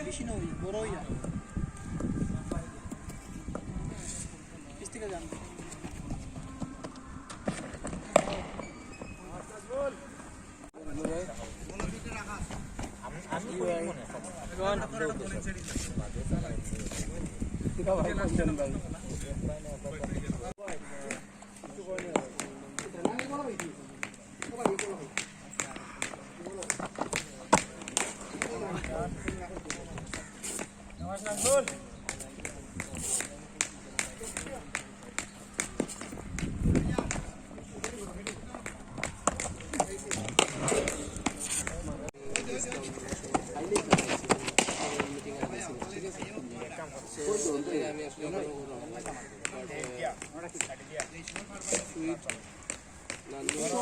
বেশি নয় বড় ইয়া কিস থেকে জানবে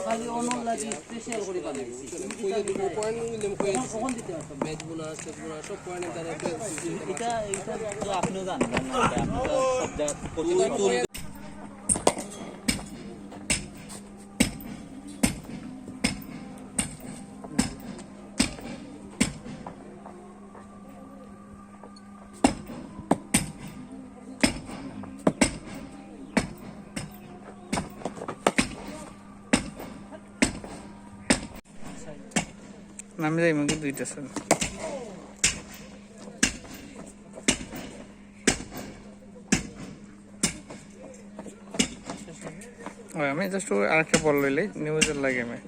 খালি অনল লাগি স্পেশাল করে বানাইছি কখন দিতে পারতাম ভেজ বোনাস টেজ বোনাস সব পয়েন্ট দ্বারা এটা তো আপনিও জানেন না এটা আপনি তো সব জায়গা প্রতি নামে যাই মুখে দুইটা স্যার আমি জাস্ট আরেকটা বল লইলে নিউজের লাগে আমি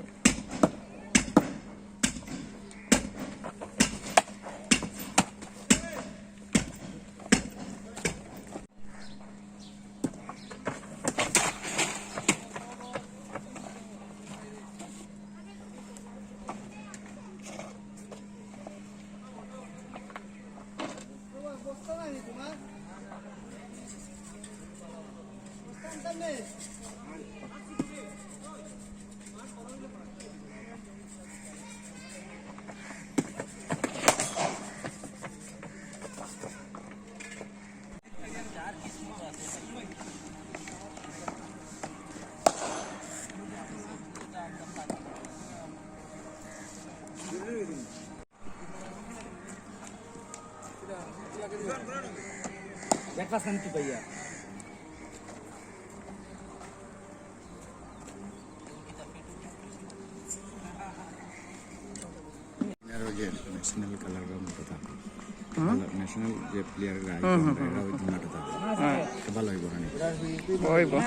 breakfast nanti भैया नेशनल कलर का मोटा था नेशनल जे प्लेयर का आइकन रहेगा वो मोटा था तो भालो ही बोलने ओए बो